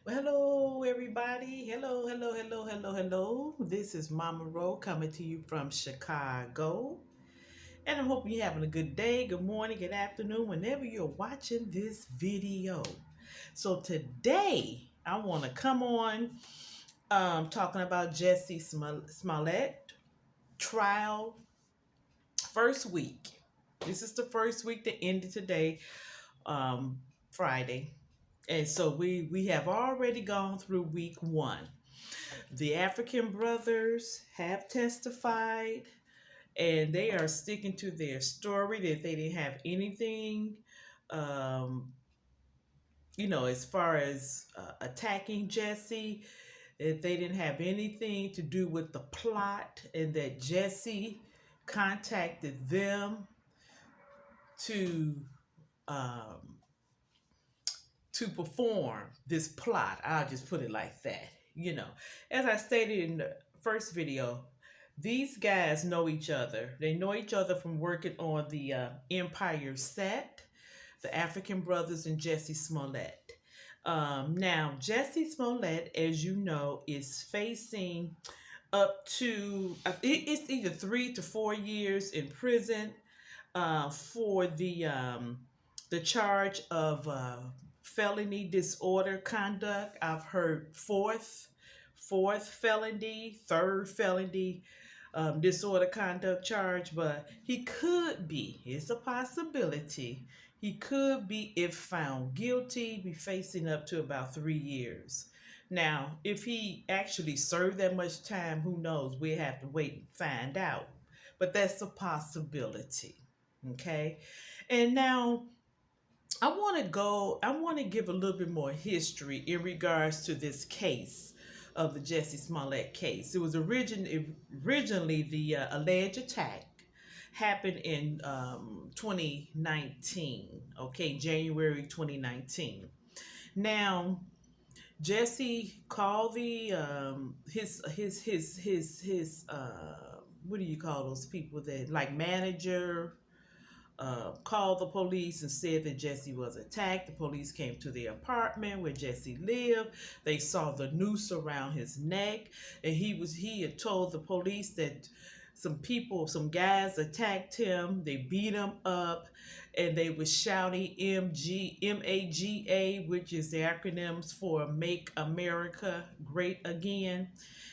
Well, hello, everybody. Hello, hello, hello, hello, hello. This is Mama Ro coming to you from Chicago. And I'm hoping you're having a good day, good morning, good afternoon, whenever you're watching this video. So today, I want to come on talking about Jesse Smollett trial first week. This is the first week that ended today, um, Friday. And so we have already gone through week one. The African brothers have testified and they are sticking to their story that they didn't have anything, um, as far as attacking Jesse, that they didn't have anything to do with the plot, and that Jesse contacted them to um, to perform this plot. I'll just put it like that. As I stated in the first video, these guys know each other. They know each other from working on the Empire set, the African brothers and Jesse Smollett. Now, Jesse Smollett, as you know, is facing up to it's either 3 to 4 years in prison for the charge of felony disorder conduct. I've heard fourth felony, third felony disorder conduct charge, but he could be. It's a possibility. He could be, if found guilty, be facing up to about 3 years. Now, if he actually served that much time, who knows? We have to wait and find out. But that's a possibility. Okay. And now I want to give a little bit more history in regards to this case of the Jesse Smollett case. It was originally the alleged attack happened in 2019, okay, January 2019. Now, Jesse called the his what do you call those people that like manager, called the police and said that Jesse was attacked. The police came to the apartment where Jesse lived. They saw the noose around his neck, and he had told the police that some guys attacked him. They beat him up, and they were shouting MAGA, which is the acronyms for Make America Great Again,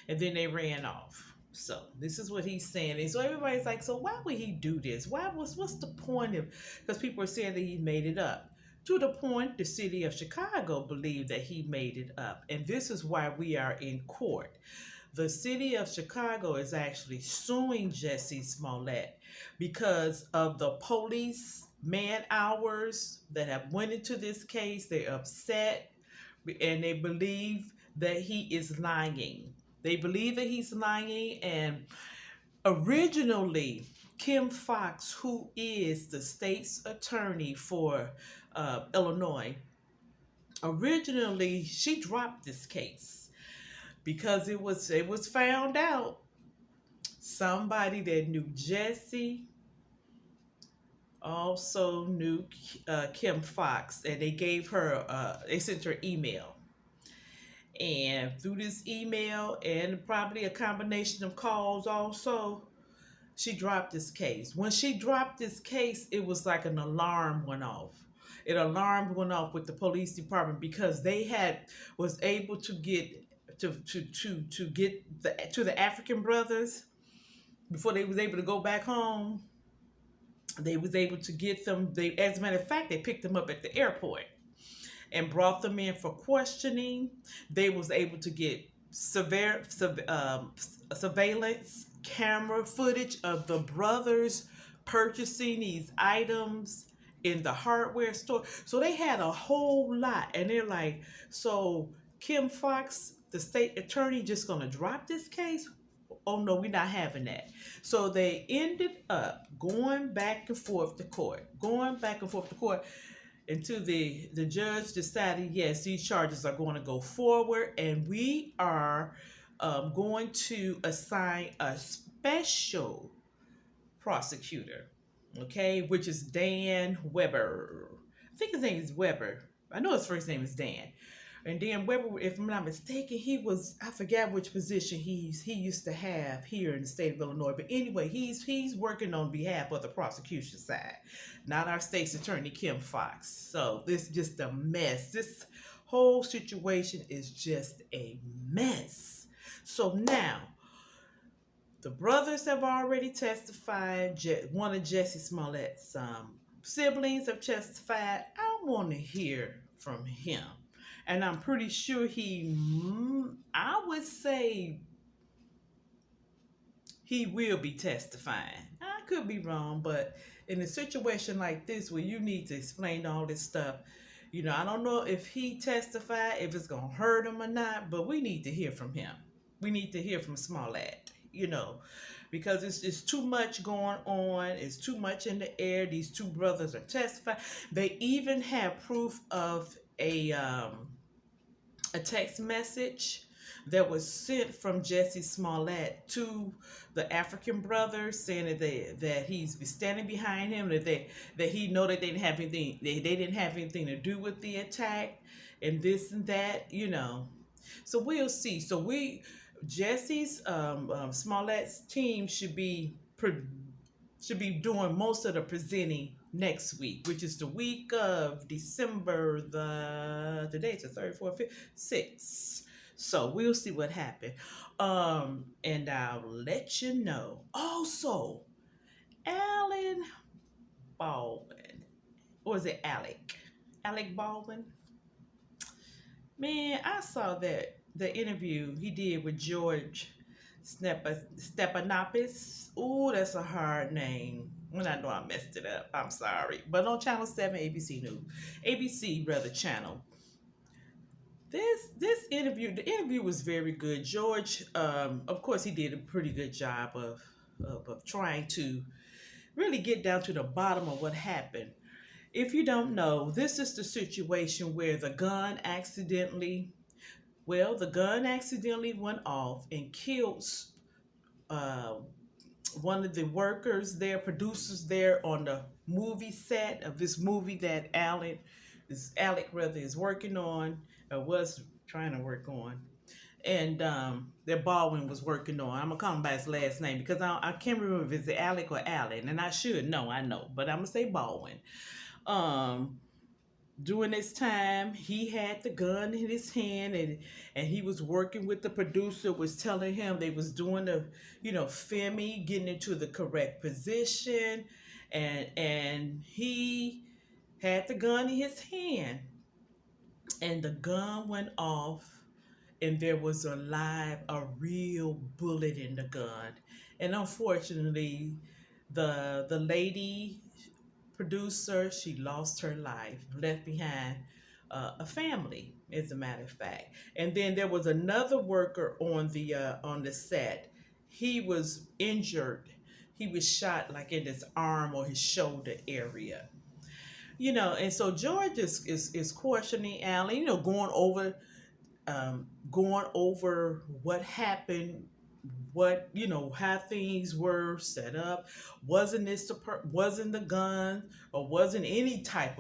and then they ran off. So this is what he's saying. And so everybody's like, so why would he do this? What's the point of, because people are saying that he made it up. To the point the city of Chicago believed that he made it up. And this is why we are in court. The city of Chicago is actually suing Jesse Smollett because of the police man hours that have went into this case. They're upset and they believe that he is lying. They believe that he's lying. And originally, Kim Fox, who is the state's attorney for Illinois, originally she dropped this case because it was found out somebody that knew Jesse also knew Kim Fox, and they sent her email. And through this email and probably a combination of calls also, she dropped this case. When she dropped this case, it was like an alarm went off. An alarm went off with the police department because they was able to get to get to the African brothers before they was able to go back home. They was able to get them. As a matter of fact, they picked them up at the airport and brought them in for questioning. They was able to get surveillance camera footage of the brothers purchasing these items in the hardware store. So they had a whole lot. And they're like, so Kim Fox, the state attorney, just going to drop this case? Oh no, we're not having that. So they ended up going back and forth to court, until the judge decided, yes, these charges are going to go forward, and we are going to assign a special prosecutor, okay, which is Dan Weber. I think his name is Weber. I know his first name is Dan. And then Weber, if I'm not mistaken, he was, I forgot which position he used to have here in the state of Illinois. But anyway, he's working on behalf of the prosecution side, not our state's attorney Kim Fox. So this is just a mess. This whole situation is just a mess. So now the brothers have already testified. One of Jussie Smollett's siblings have testified. I want to hear from him. And I'm pretty sure I would say he will be testifying. I could be wrong, but in a situation like this where you need to explain all this stuff, I don't know if he testified, if it's going to hurt him or not, but we need to hear from him. We need to hear from Smollett, because it's too much going on. It's too much in the air. These two brothers are testifying. They even have proof of a text message that was sent from Jussie Smollett to the African brothers, saying that he's standing behind him, that he know that they didn't have anything to do with the attack, and this and that, So we'll see. So Jussie's Smollett's team should be doing most of the presenting next week, which is the week of December the dates are 3rd, 4th, 5th, 6th. So we'll see what happened. And I'll let you know. Also, Alan Baldwin, or is it Alec? Alec Baldwin? Man, I saw the interview he did with George Stephanopoulos. Ooh, that's a hard name. When I know I messed it up, I'm sorry. But on Channel 7, ABC channel. This interview, the interview was very good. George, of course, he did a pretty good job of trying to really get down to the bottom of what happened. If you don't know, this is the situation where the gun accidentally went off and killed one of the workers there, producers there on the movie set of this movie that Alec is working on, or was trying to work on, and that Baldwin was working on. I'm gonna call him by his last name because I can't remember if it's Alec or Allen, and I should know, but I'm gonna say Baldwin. During this time, he had the gun in his hand, and he was working with the producer, was telling him they was doing the, filming, getting into the correct position, and he had the gun in his hand, and the gun went off, and there was a real bullet in the gun, and unfortunately, the lady producer, she lost her life, left behind a family, as a matter of fact. And then there was another worker on the set. He was injured. He was shot like in his arm or his shoulder area. And so George is questioning Alan, going over what happened, how things were set up. Wasn't the gun, or wasn't any type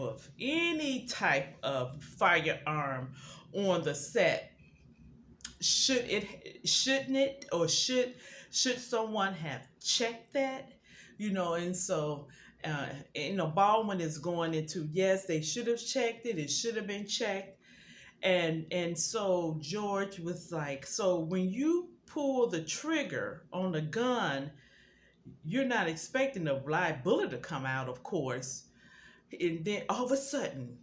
of firearm on the set? Shouldn't it, or should someone have checked that? And so Baldwin is going into, yes, they should have checked it. It should have been checked. And so George was like, so when you pull the trigger on the gun, you're not expecting a live bullet to come out, of course. And then all of a sudden,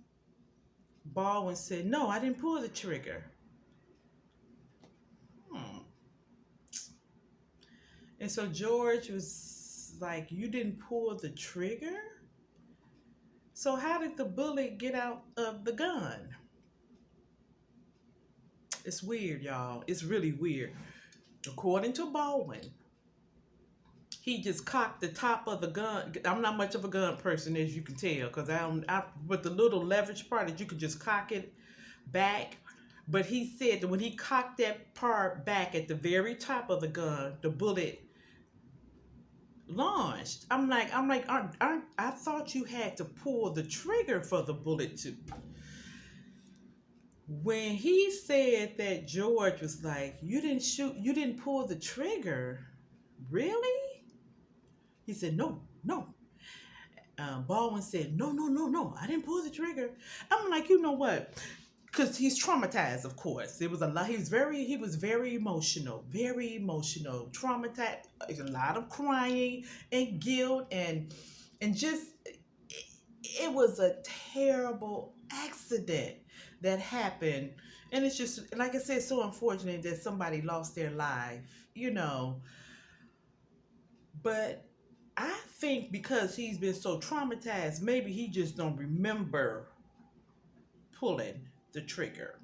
Baldwin said, no, I didn't pull the trigger. And so George was like, you didn't pull the trigger? So how did the bullet get out of the gun? It's weird, y'all. It's really weird. According to Baldwin, he just cocked the top of the gun. I'm not much of a gun person, as you can tell, because with the little leverage part that you could just cock it back. But he said that when he cocked that part back at the very top of the gun, the bullet launched. I'm like, I thought you had to pull the trigger for the bullet to. When he said that George was like, "You didn't shoot, you didn't pull the trigger, really?" He said, "No, no." Baldwin said, "No, no, no, no, I didn't pull the trigger." I'm like, you know what? Because he's traumatized, of course. It was a lot. He was very emotional, traumatized. A lot of crying and guilt and just it was a terrible accident that happened. And it's just like I said, so unfortunate that somebody lost their life, you know. But I think because he's been so traumatized, maybe he just don't remember pulling the trigger.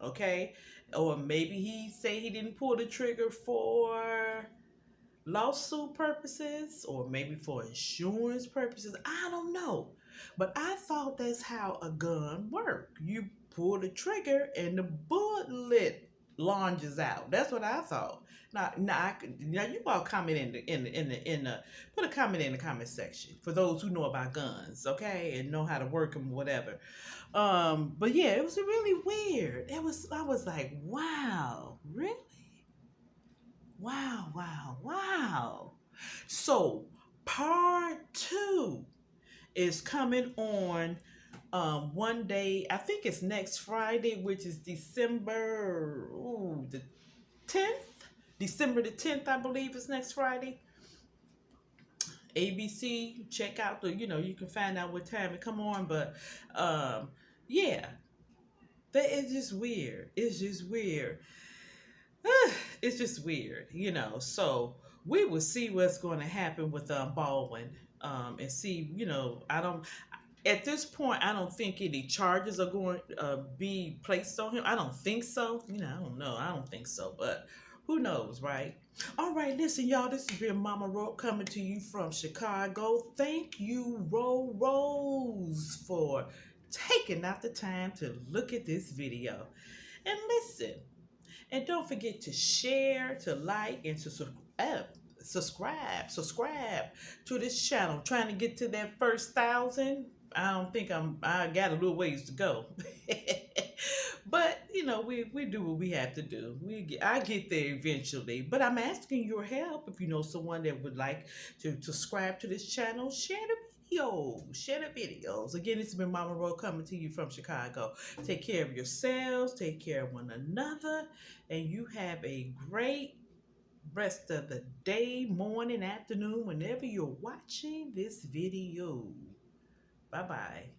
Okay? Or maybe he say he didn't pull the trigger for lawsuit purposes or maybe for insurance purposes. I don't know. But I thought that's how a gun worked. You pull the trigger and the bullet launches out. That's what I thought. Now you all comment in the put a comment in the comment section for those who know about guns, okay, and know how to work them, whatever. But yeah, it was really weird. I was like, wow, really? Wow, wow, wow. So, part two is coming on one day. I think it's next Friday, which is December the 10th. December the 10th, I believe, is next Friday. ABC, check out you can find out what time it come on. But yeah, that is just weird. It's just weird. It's just weird, you know. So we will see what's going to happen with Baldwin, and see. I don't. At this point, I don't think any charges are going to be placed on him. I don't think so. I don't know. I don't think so, but who knows, right? All right, listen, y'all. This has been Mama Ro coming to you from Chicago. Thank you, Rose, for taking out the time to look at this video and listen. And don't forget to share, to like, and to subscribe to this channel. Trying to get to that first 1,000. I got a little ways to go. But we do what we have to do. I get there eventually. But I'm asking your help. If you know someone that would like to subscribe to this channel, share the videos. Share the videos. Again, it's been Mama Ro coming to you from Chicago. Take care of yourselves. Take care of one another. And you have a great rest of the day, morning, afternoon, whenever you're watching this video. Bye-bye.